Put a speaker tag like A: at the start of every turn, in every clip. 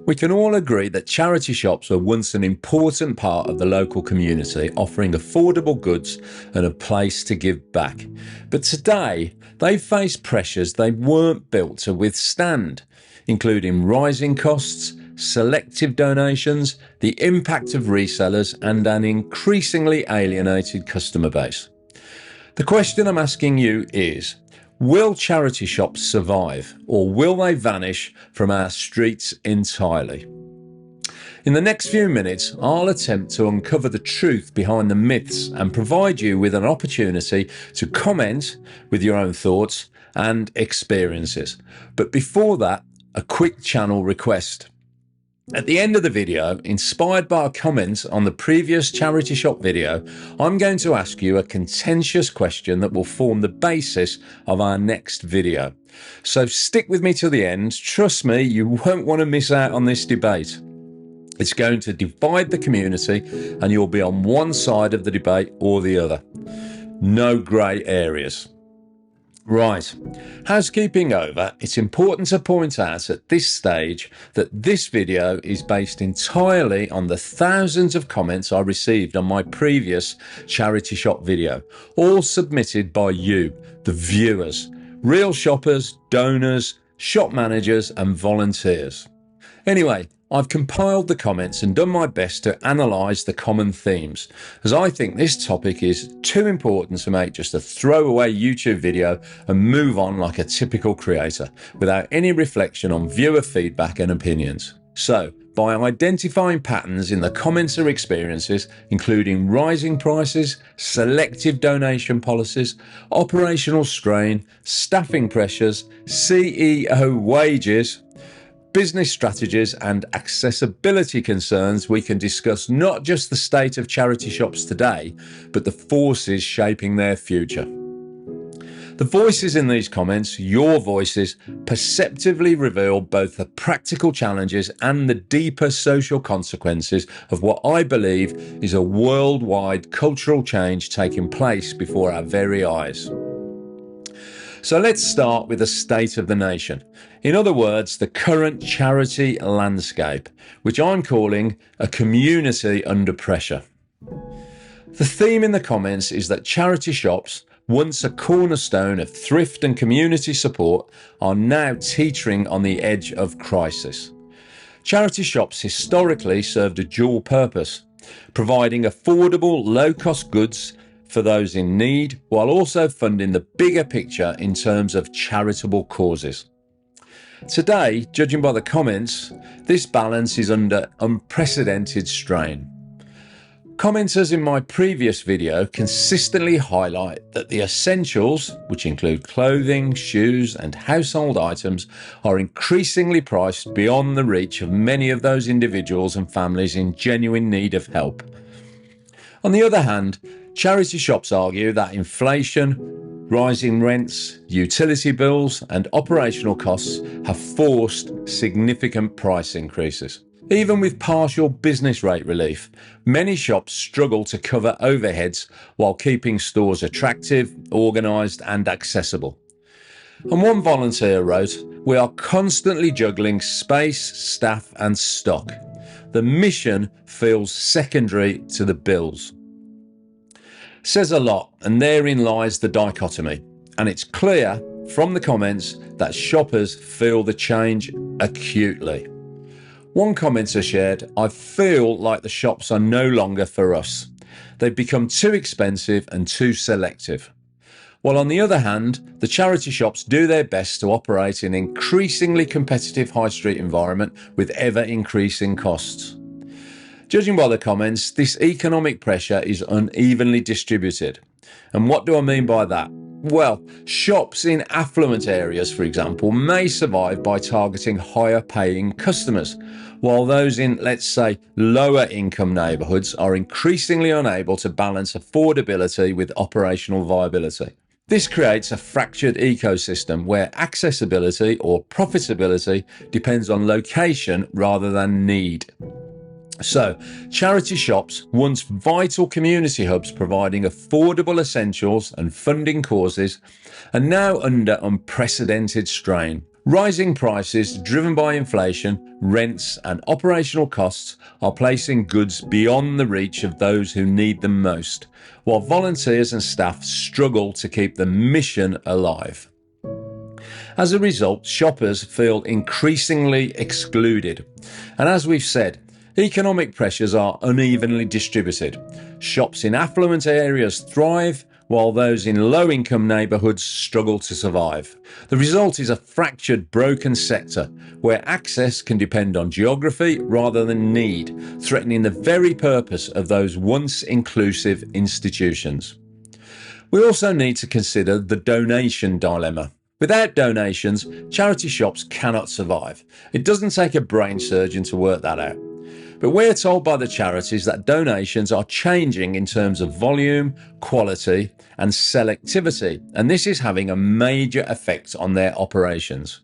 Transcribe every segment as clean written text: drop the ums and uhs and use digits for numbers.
A: We can all agree that charity shops were once an important part of the local community, offering affordable goods and a place to give back. But today, they face pressures they weren't built to withstand, including rising costs, selective donations, the impact of resellers, and an increasingly alienated customer base. The question I'm asking you is, will charity shops survive, or will they vanish from our streets entirely? In the next few minutes, I'll attempt to uncover the truth behind the myths and provide you with an opportunity to comment with your own thoughts and experiences. But before that, a quick channel request. At the end of the video, inspired by a comment on the previous charity shop video, I'm going to ask you a contentious question that will form the basis of our next video. So stick with me to the end. Trust me, you won't want to miss out on this debate. It's going to divide the community and you'll be on one side of the debate or the other. No grey areas. Right, housekeeping over, it's important to point out at this stage that this video is based entirely on the thousands of comments I received on my previous charity shop video, all submitted by you, the viewers, real shoppers, donors, shop managers and volunteers. Anyway, I've compiled the comments and done my best to analyse the common themes, as I think this topic is too important to make just a throwaway YouTube video and move on like a typical creator, without any reflection on viewer feedback and opinions. So, by identifying patterns in the comments or experiences, including rising prices, selective donation policies, operational strain, staffing pressures, CEO wages, business strategies and accessibility concerns, we can discuss not just the state of charity shops today, but the forces shaping their future. The voices in these comments, your voices, perceptively reveal both the practical challenges and the deeper social consequences of what I believe is a worldwide cultural change taking place before our very eyes. So let's start with the state of the nation. In other words, the current charity landscape, which I'm calling a community under pressure. The theme in the comments is that charity shops, once a cornerstone of thrift and community support, are now teetering on the edge of crisis. Charity shops historically served a dual purpose, providing affordable, low-cost goods for those in need, while also funding the bigger picture in terms of charitable causes. Today, judging by the comments, this balance is under unprecedented strain. Commenters in my previous video consistently highlight that the essentials, which include clothing, shoes, and household items, are increasingly priced beyond the reach of many of those individuals and families in genuine need of help. On the other hand, charity shops argue that inflation, rising rents, utility bills, and operational costs have forced significant price increases. Even with partial business rate relief, many shops struggle to cover overheads while keeping stores attractive, organised, and accessible. And one volunteer wrote, "We are constantly juggling space, staff, and stock. The mission feels secondary to the bills." Says a lot, and therein lies the dichotomy. And it's clear from the comments that shoppers feel the change acutely. One commenter shared, "I feel like the shops are no longer for us. They've become too expensive and too selective." While on the other hand, the charity shops do their best to operate in an increasingly competitive high street environment with ever increasing costs. Judging by the comments, this economic pressure is unevenly distributed. And what do I mean by that? Well, shops in affluent areas, for example, may survive by targeting higher paying customers, while those in, let's say, lower income neighbourhoods are increasingly unable to balance affordability with operational viability. This creates a fractured ecosystem where accessibility or profitability depends on location rather than need. So, charity shops, once vital community hubs providing affordable essentials and funding causes, are now under unprecedented strain. Rising prices driven by inflation, rents, and operational costs are placing goods beyond the reach of those who need them most, while volunteers and staff struggle to keep the mission alive. As a result, shoppers feel increasingly excluded. And as we've said, economic pressures are unevenly distributed. Shops in affluent areas thrive, while those in low-income neighbourhoods struggle to survive. The result is a fractured, broken sector where access can depend on geography rather than need, threatening the very purpose of those once inclusive institutions. We also need to consider the donation dilemma. Without donations, charity shops cannot survive. It doesn't take a brain surgeon to work that out. But we're told by the charities that donations are changing in terms of volume, quality, and selectivity, and this is having a major effect on their operations.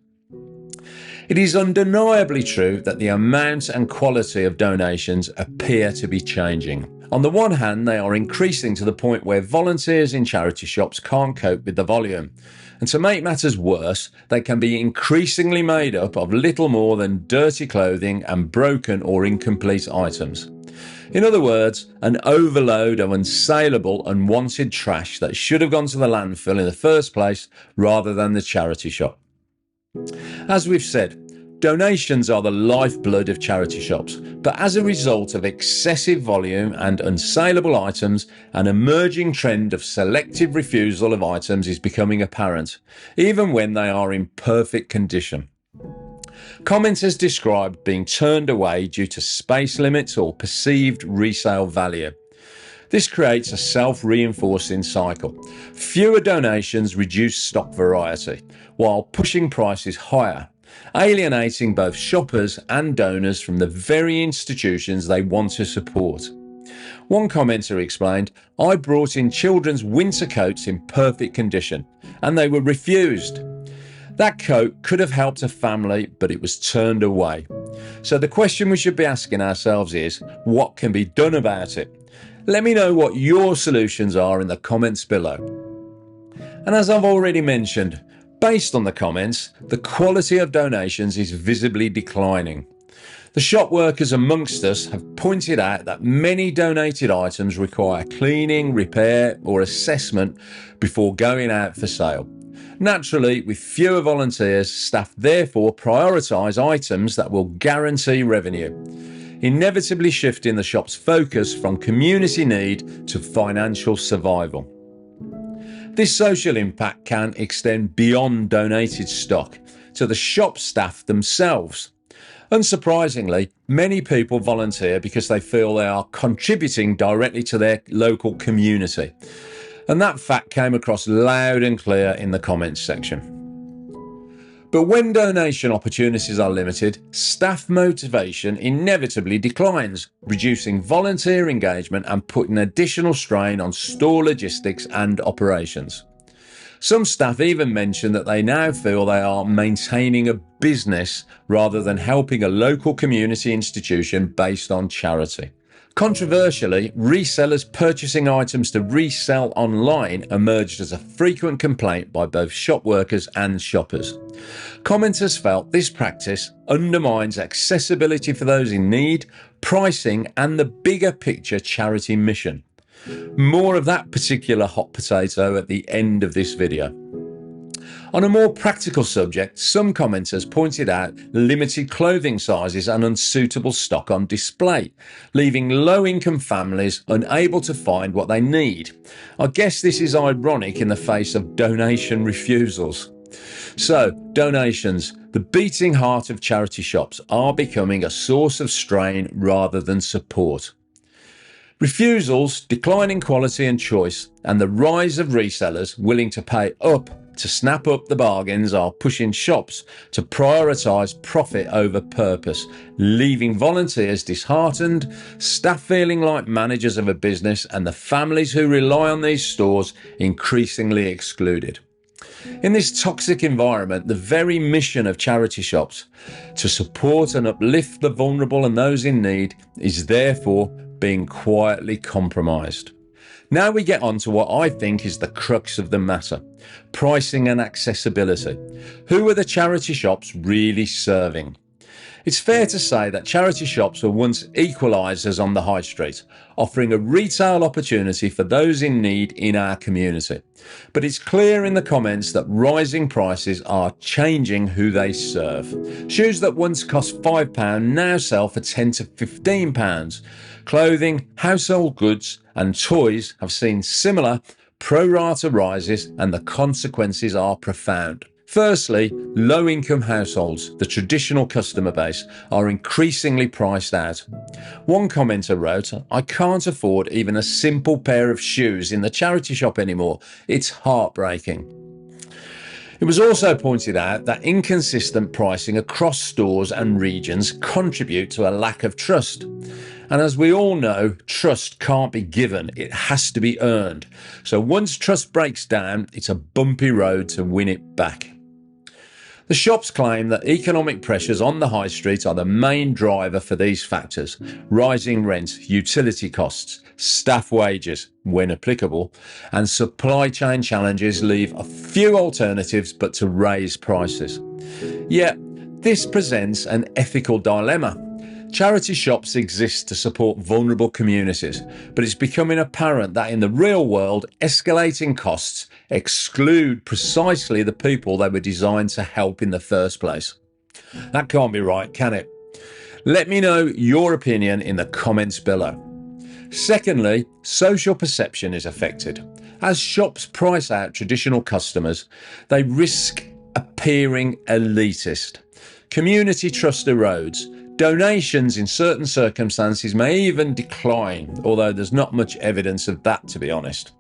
A: It is undeniably true that the amount and quality of donations appear to be changing. On the one hand, they are increasing to the point where volunteers in charity shops can't cope with the volume. And to make matters worse, they can be increasingly made up of little more than dirty clothing and broken or incomplete items. In other words, an overload of unsaleable, unwanted trash that should have gone to the landfill in the first place rather than the charity shop. As we've said, donations are the lifeblood of charity shops, but as a result of excessive volume and unsaleable items, an emerging trend of selective refusal of items is becoming apparent, even when they are in perfect condition. Commenters described being turned away due to space limits or perceived resale value. This creates a self-reinforcing cycle. Fewer donations reduce stock variety, while pushing prices higher, alienating both shoppers and donors from the very institutions they want to support. One commenter explained, "I brought in children's winter coats in perfect condition, and they were refused. That coat could have helped a family, but it was turned away." So the question we should be asking ourselves is, what can be done about it? Let me know what your solutions are in the comments below. And as I've already mentioned, based on the comments, the quality of donations is visibly declining. The shop workers amongst us have pointed out that many donated items require cleaning, repair, or assessment before going out for sale. Naturally, with fewer volunteers, staff therefore prioritise items that will guarantee revenue, inevitably shifting the shop's focus from community need to financial survival. This social impact can extend beyond donated stock to the shop staff themselves. Unsurprisingly, many people volunteer because they feel they are contributing directly to their local community. And that fact came across loud and clear in the comments section. But when donation opportunities are limited, staff motivation inevitably declines, reducing volunteer engagement and putting additional strain on store logistics and operations. Some staff even mention that they now feel they are maintaining a business rather than helping a local community institution based on charity. Controversially, resellers purchasing items to resell online emerged as a frequent complaint by both shop workers and shoppers. Commenters felt this practice undermines accessibility for those in need, pricing, and the bigger picture charity mission. More of that particular hot potato at the end of this video. On a more practical subject, some commenters pointed out limited clothing sizes and unsuitable stock on display, leaving low-income families unable to find what they need. I guess this is ironic in the face of donation refusals. So, donations, the beating heart of charity shops, are becoming a source of strain rather than support. Refusals, declining quality and choice, and the rise of resellers willing to pay up to snap up the bargains are pushing shops to prioritise profit over purpose, leaving volunteers disheartened, staff feeling like managers of a business, and the families who rely on these stores increasingly excluded. In this toxic environment, the very mission of charity shops, to support and uplift the vulnerable and those in need, is therefore being quietly compromised. Now we get on to what I think is the crux of the matter: pricing and accessibility. Who are the charity shops really serving? It's fair to say that charity shops were once equalisers on the high street, offering a retail opportunity for those in need in our community. But it's clear in the comments that rising prices are changing who they serve. Shoes that once cost £5 now sell for £10 to £15. Clothing, household goods and toys have seen similar pro-rata rises, and the consequences are profound. Firstly, low-income households, the traditional customer base, are increasingly priced out. One commenter wrote, "I can't afford even a simple pair of shoes in the charity shop anymore. It's heartbreaking." It was also pointed out that inconsistent pricing across stores and regions contribute to a lack of trust. And as we all know, trust can't be given, it has to be earned. So once trust breaks down, it's a bumpy road to win it back. The shops claim that economic pressures on the high street are the main driver for these factors: rising rent, utility costs, staff wages, when applicable, and supply chain challenges leave a few alternatives but to raise prices. Yet, this presents an ethical dilemma. Charity shops exist to support vulnerable communities, but it's becoming apparent that in the real world, escalating costs exclude precisely the people they were designed to help in the first place. That can't be right, can it? Let me know your opinion in the comments below. Secondly, social perception is affected. As shops price out traditional customers, they risk appearing elitist. Community trust erodes. Donations in certain circumstances may even decline, although there's not much evidence of that, to be honest.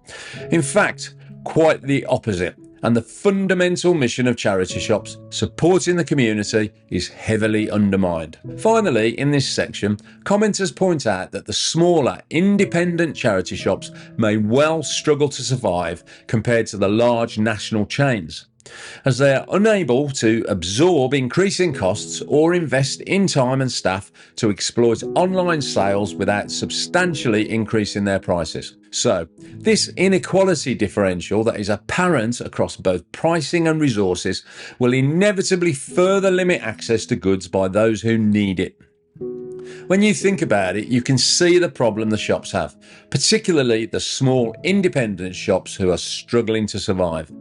A: In fact, quite the opposite. And the fundamental mission of charity shops, supporting the community, is heavily undermined. Finally, in this section, commenters point out that the smaller, independent charity shops may well struggle to survive compared to the large national chains, as they are unable to absorb increasing costs or invest in time and staff to exploit online sales without substantially increasing their prices. So, this inequality differential that is apparent across both pricing and resources will inevitably further limit access to goods by those who need it. When you think about it, you can see the problem the shops have, particularly the small independent shops who are struggling to survive.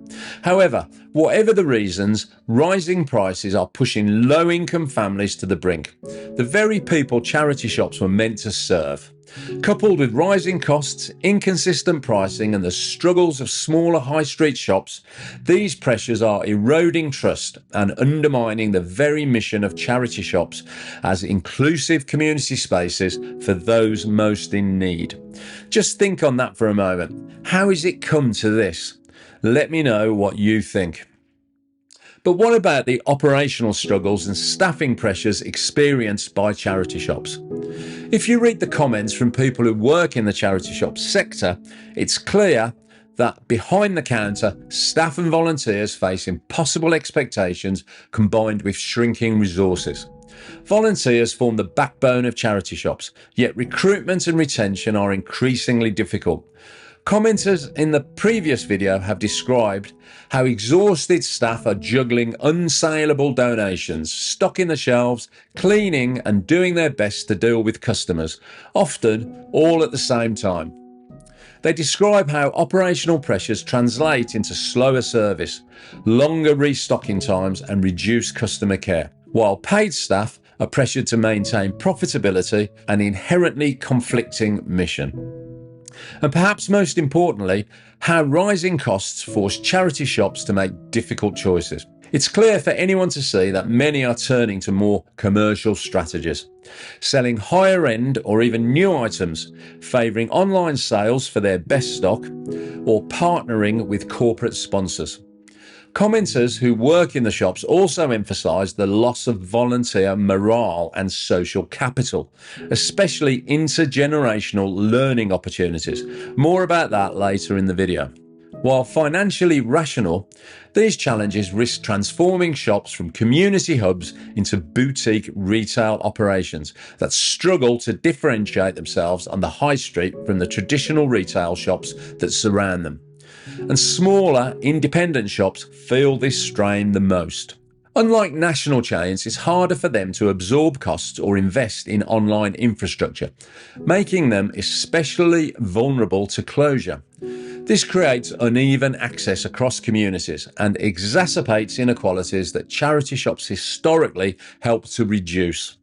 A: However, whatever the reasons, rising prices are pushing low-income families to the brink, the very people charity shops were meant to serve. Coupled with rising costs, inconsistent pricing and the struggles of smaller high street shops, these pressures are eroding trust and undermining the very mission of charity shops as inclusive community spaces for those most in need. Just think on that for a moment. How has it come to this? Let me know what you think. But what about the operational struggles and staffing pressures experienced by charity shops? If you read the comments from people who work in the charity shop sector, it's clear that behind the counter, staff and volunteers face impossible expectations combined with shrinking resources. Volunteers form the backbone of charity shops, yet recruitment and retention are increasingly difficult. Commenters in the previous video have described how exhausted staff are juggling unsaleable donations, stocking the shelves, cleaning and doing their best to deal with customers, often all at the same time. They describe how operational pressures translate into slower service, longer restocking times and reduced customer care, while paid staff are pressured to maintain profitability, an inherently conflicting mission. And perhaps most importantly, how rising costs force charity shops to make difficult choices. It's clear for anyone to see that many are turning to more commercial strategies, selling higher end or even new items, favouring online sales for their best stock, or partnering with corporate sponsors. Commenters who work in the shops also emphasise the loss of volunteer morale and social capital, especially intergenerational learning opportunities. More about that later in the video. While financially rational, these challenges risk transforming shops from community hubs into boutique retail operations that struggle to differentiate themselves on the high street from the traditional retail shops that surround them. And smaller, independent shops feel this strain the most. Unlike national chains, it's harder for them to absorb costs or invest in online infrastructure, making them especially vulnerable to closure. This creates uneven access across communities and exacerbates inequalities that charity shops historically help to reduce.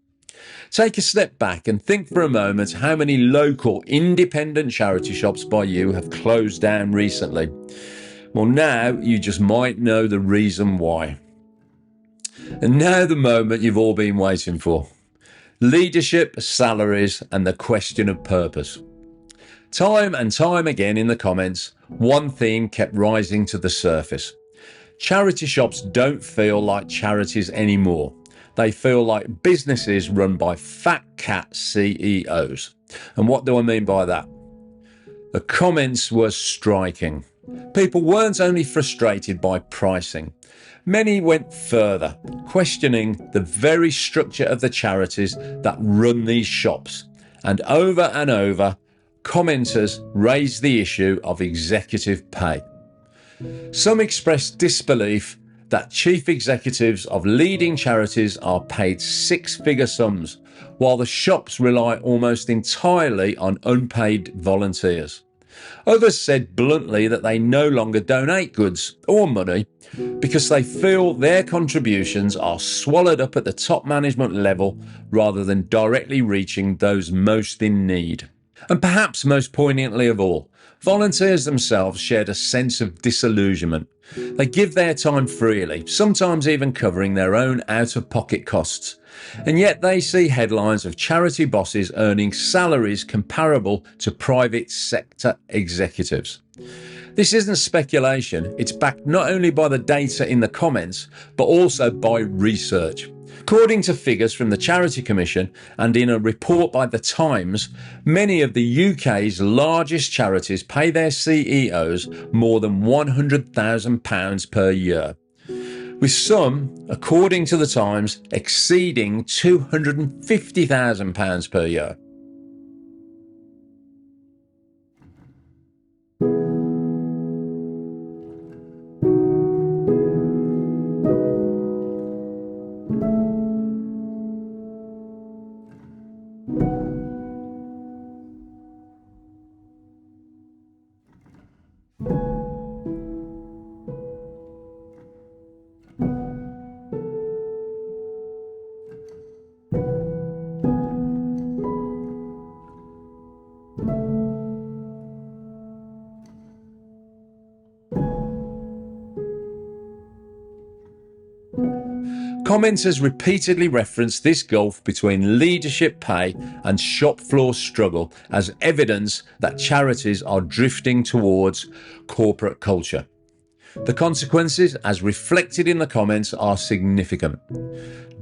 A: Take a step back and think for a moment how many local independent charity shops by you have closed down recently. Well, now you just might know the reason why. And now the moment you've all been waiting for. Leadership, salaries, and the question of purpose. Time and time again in the comments, one theme kept rising to the surface. Charity shops don't feel like charities anymore. They feel like businesses run by fat cat CEOs. And what do I mean by that? The comments were striking. People weren't only frustrated by pricing. Many went further, questioning the very structure of the charities that run these shops. And over, commenters raised the issue of executive pay. Some expressed disbelief that chief executives of leading charities are paid six-figure sums, while the shops rely almost entirely on unpaid volunteers. Others said bluntly that they no longer donate goods or money because they feel their contributions are swallowed up at the top management level rather than directly reaching those most in need. And perhaps most poignantly of all, volunteers themselves shared a sense of disillusionment. They give their time freely, sometimes even covering their own out-of-pocket costs. And yet they see headlines of charity bosses earning salaries comparable to private sector executives. This isn't speculation, it's backed not only by the data in the comments, but also by research. According to figures from the Charity Commission and in a report by The Times, many of the UK's largest charities pay their CEOs more than £100,000 per year, with some, according to The Times, exceeding £250,000 per year. Commenters repeatedly referenced this gulf between leadership pay and shop floor struggle as evidence that charities are drifting towards corporate culture. The consequences, as reflected in the comments, are significant.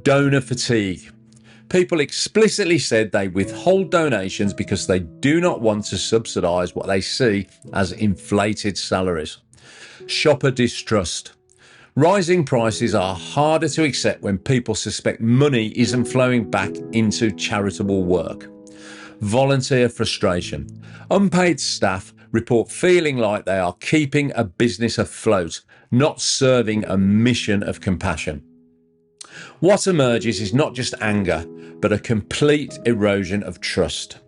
A: Donor fatigue. People explicitly said they withhold donations because they do not want to subsidise what they see as inflated salaries. Shopper distrust. Rising prices are harder to accept when people suspect money isn't flowing back into charitable work. Volunteer frustration. Unpaid staff report feeling like they are keeping a business afloat, not serving a mission of compassion. What emerges is not just anger, but a complete erosion of trust.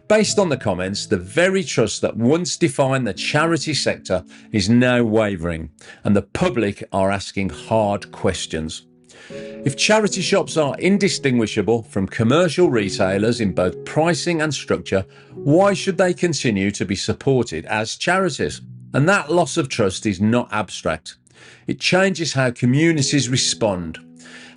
A: Based on the comments, the very trust that once defined the charity sector is now wavering, and the public are asking hard questions. If charity shops are indistinguishable from commercial retailers in both pricing and structure, why should they continue to be supported as charities? And that loss of trust is not abstract. It changes how communities respond,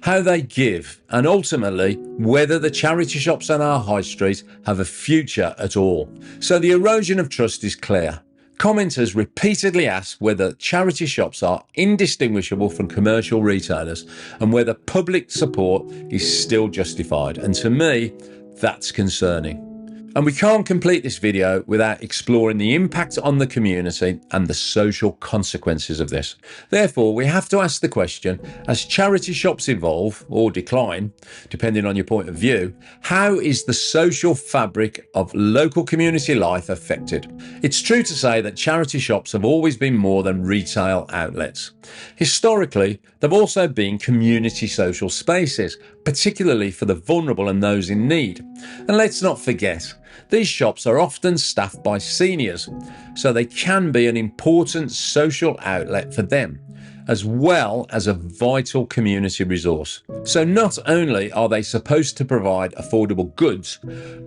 A: how they give, and ultimately whether the charity shops on our high street have a future at all. So the erosion of trust is clear. Commenters repeatedly ask whether charity shops are indistinguishable from commercial retailers and whether public support is still justified. And to me, that's concerning. And we can't complete this video without exploring the impact on the community and the social consequences of this. Therefore, we have to ask the question, as charity shops evolve or decline, depending on your point of view, how is the social fabric of local community life affected? It's true to say that charity shops have always been more than retail outlets. Historically, they've also been community social spaces, particularly for the vulnerable and those in need. And let's not forget, these shops are often staffed by seniors, so they can be an important social outlet for them, as well as a vital community resource. So not only are they supposed to provide affordable goods,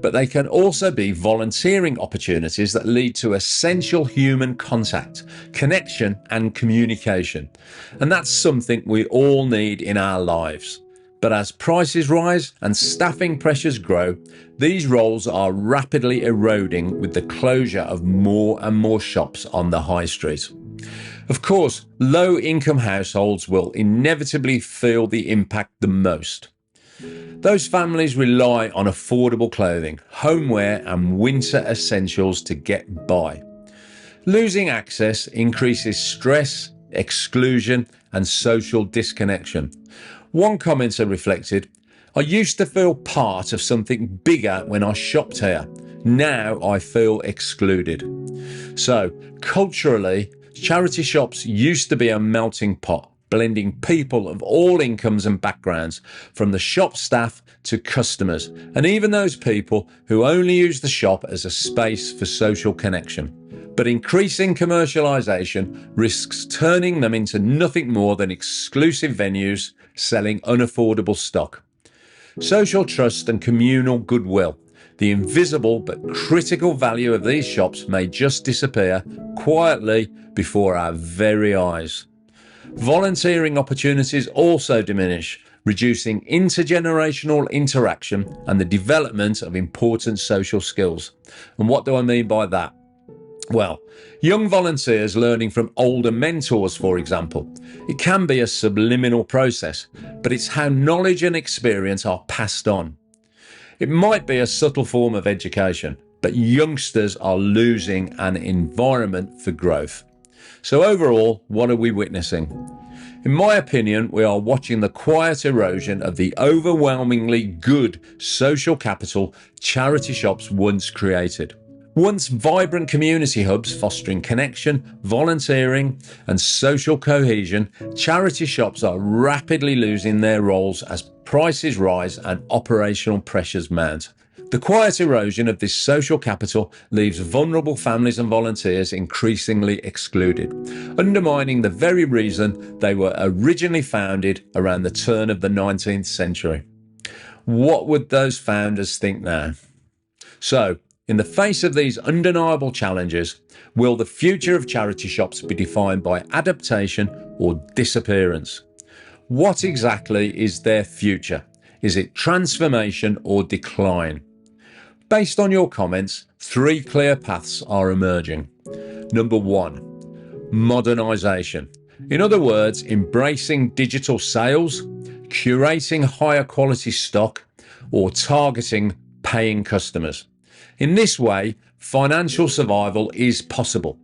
A: but they can also be volunteering opportunities that lead to essential human contact, connection and communication. And that's something we all need in our lives. But as prices rise and staffing pressures grow, these roles are rapidly eroding with the closure of more and more shops on the high street. Of course, low-income households will inevitably feel the impact the most. Those families rely on affordable clothing, homeware and winter essentials to get by. Losing access increases stress, exclusion and social disconnection. One commenter reflected, "I used to feel part of something bigger when I shopped here. Now I feel excluded." So, culturally, charity shops used to be a melting pot, blending people of all incomes and backgrounds, from the shop staff to customers, and even those people who only use the shop as a space for social connection. But increasing commercialisation risks turning them into nothing more than exclusive venues selling unaffordable stock. Social trust and communal goodwill, the invisible but critical value of these shops, may just disappear quietly before our very eyes. Volunteering opportunities also diminish, reducing intergenerational interaction and the development of important social skills. And what do I mean by that? Well, young volunteers learning from older mentors, for example. It can be a subliminal process, but it's how knowledge and experience are passed on. It might be a subtle form of education, but youngsters are losing an environment for growth. So overall, what are we witnessing? In my opinion, we are watching the quiet erosion of the overwhelmingly good social capital charity shops once created. Once vibrant community hubs fostering connection, volunteering and social cohesion, charity shops are rapidly losing their roles as prices rise and operational pressures mount. The quiet erosion of this social capital leaves vulnerable families and volunteers increasingly excluded, undermining the very reason they were originally founded around the turn of the 19th century. What would those founders think now? So, in the face of these undeniable challenges, will the future of charity shops be defined by adaptation or disappearance? What exactly is their future? Is it transformation or decline? Based on your comments, 3 clear paths are emerging. Number 1, modernisation. In other words, embracing digital sales, curating higher quality stock, or targeting paying customers. In this way, financial survival is possible,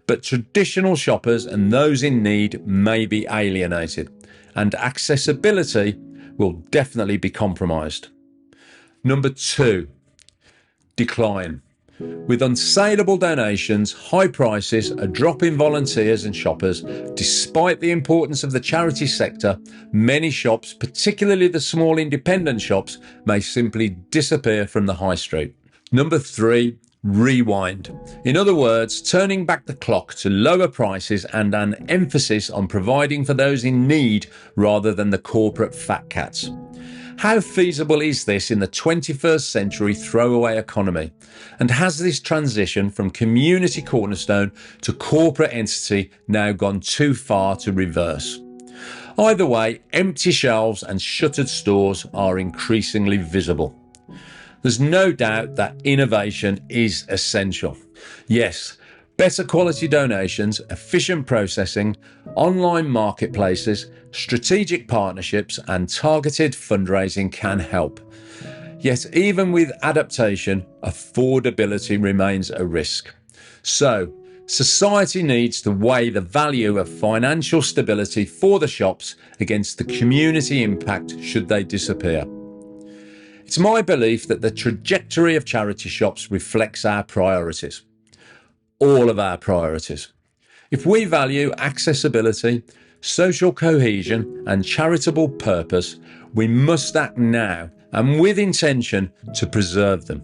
A: but traditional shoppers and those in need may be alienated, and accessibility will definitely be compromised. Number 2, decline. With unsaleable donations, high prices, a drop in volunteers and shoppers, despite the importance of the charity sector, many shops, particularly the small independent shops, may simply disappear from the high street. Number 3, rewind. In other words, turning back the clock to lower prices and an emphasis on providing for those in need rather than the corporate fat cats. How feasible is this in the 21st century throwaway economy? And has this transition from community cornerstone to corporate entity now gone too far to reverse? Either way, empty shelves and shuttered stores are increasingly visible. There's no doubt that innovation is essential. Yes, better quality donations, efficient processing, online marketplaces, strategic partnerships and targeted fundraising can help. Yet even with adaptation, affordability remains a risk. So, society needs to weigh the value of financial stability for the shops against the community impact should they disappear. It's my belief that the trajectory of charity shops reflects our priorities. All of our priorities. If we value accessibility, social cohesion, and charitable purpose, we must act now and with intention to preserve them.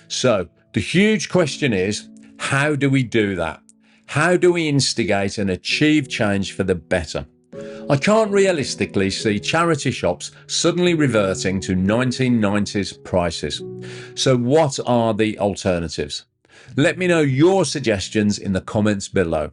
A: So, the huge question is, how do we do that? How do we instigate and achieve change for the better? I can't realistically see charity shops suddenly reverting to 1990s prices. So what are the alternatives? Let me know your suggestions in the comments below.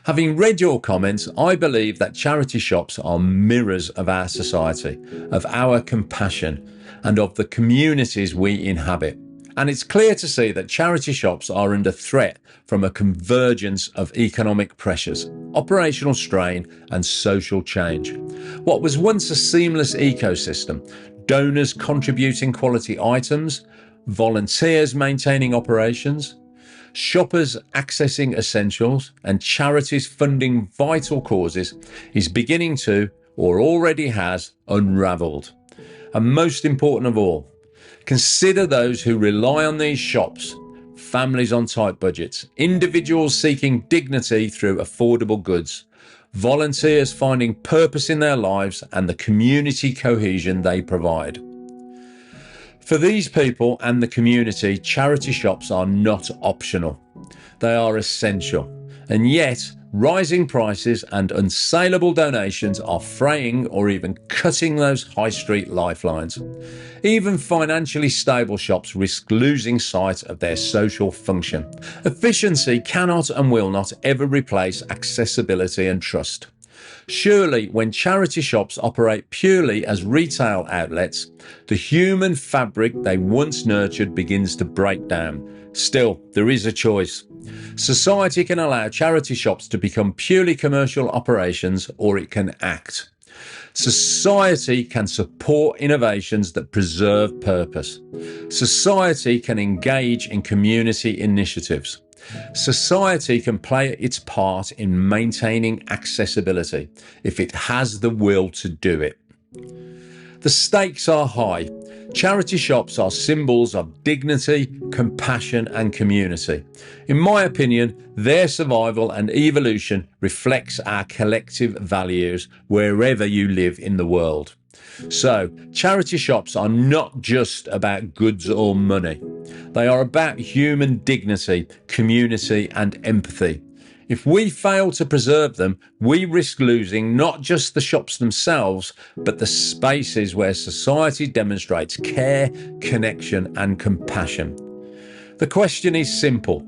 A: Having read your comments, I believe that charity shops are mirrors of our society, of our compassion, and of the communities we inhabit. And it's clear to see that charity shops are under threat from a convergence of economic pressures, operational strain, and social change. What was once a seamless ecosystem, donors contributing quality items, volunteers maintaining operations, shoppers accessing essentials, and charities funding vital causes, is beginning to, or already has, unravelled. And most important of all, consider those who rely on these shops: families on tight budgets, individuals seeking dignity through affordable goods, volunteers finding purpose in their lives, and the community cohesion they provide. For these people and the community, charity shops are not optional. They are essential. And yet, rising prices and unsaleable donations are fraying or even cutting those high street lifelines. Even financially stable shops risk losing sight of their social function. Efficiency cannot and will not ever replace accessibility and trust. Surely, when charity shops operate purely as retail outlets, the human fabric they once nurtured begins to break down. Still, there is a choice. Society can allow charity shops to become purely commercial operations, or it can act. Society can support innovations that preserve purpose. Society can engage in community initiatives. Society can play its part in maintaining accessibility if it has the will to do it. The stakes are high. Charity shops are symbols of dignity, compassion, and community. In my opinion, their survival and evolution reflects our collective values wherever you live in the world. So, charity shops are not just about goods or money. They are about human dignity, community, and empathy. If we fail to preserve them, we risk losing not just the shops themselves, but the spaces where society demonstrates care, connection, and compassion. The question is simple.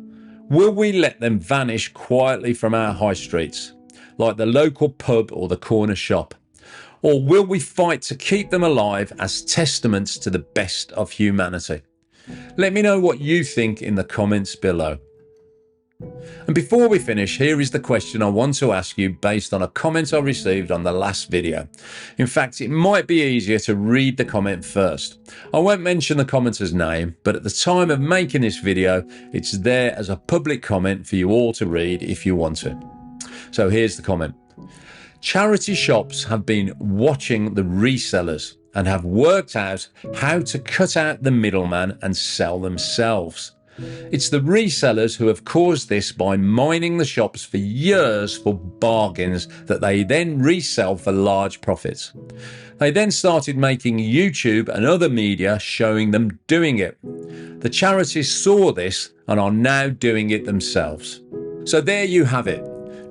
A: Will we let them vanish quietly from our high streets, like the local pub or the corner shop? Or will we fight to keep them alive as testaments to the best of humanity? Let me know what you think in the comments below. And before we finish, here is the question I want to ask you based on a comment I received on the last video. In fact, it might be easier to read the comment first. I won't mention the commenter's name, but at the time of making this video, it's there as a public comment for you all to read if you want to. So here's the comment. Charity shops have been watching the resellers and have worked out how to cut out the middleman and sell themselves. It's the resellers who have caused this by mining the shops for years for bargains that they then resell for large profits. They then started making YouTube and other media showing them doing it. The charities saw this and are now doing it themselves. So there you have it.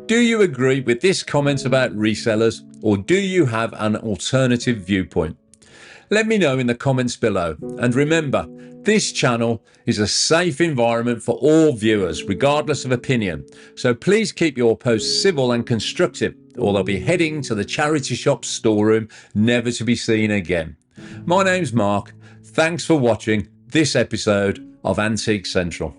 A: Do you agree with this comment about resellers, or do you have an alternative viewpoint? Let me know in the comments below. And remember, this channel is a safe environment for all viewers, regardless of opinion. So please keep your posts civil and constructive, or they'll be heading to the charity shop storeroom, never to be seen again. My name's Mark. Thanks for watching this episode of Antique Central.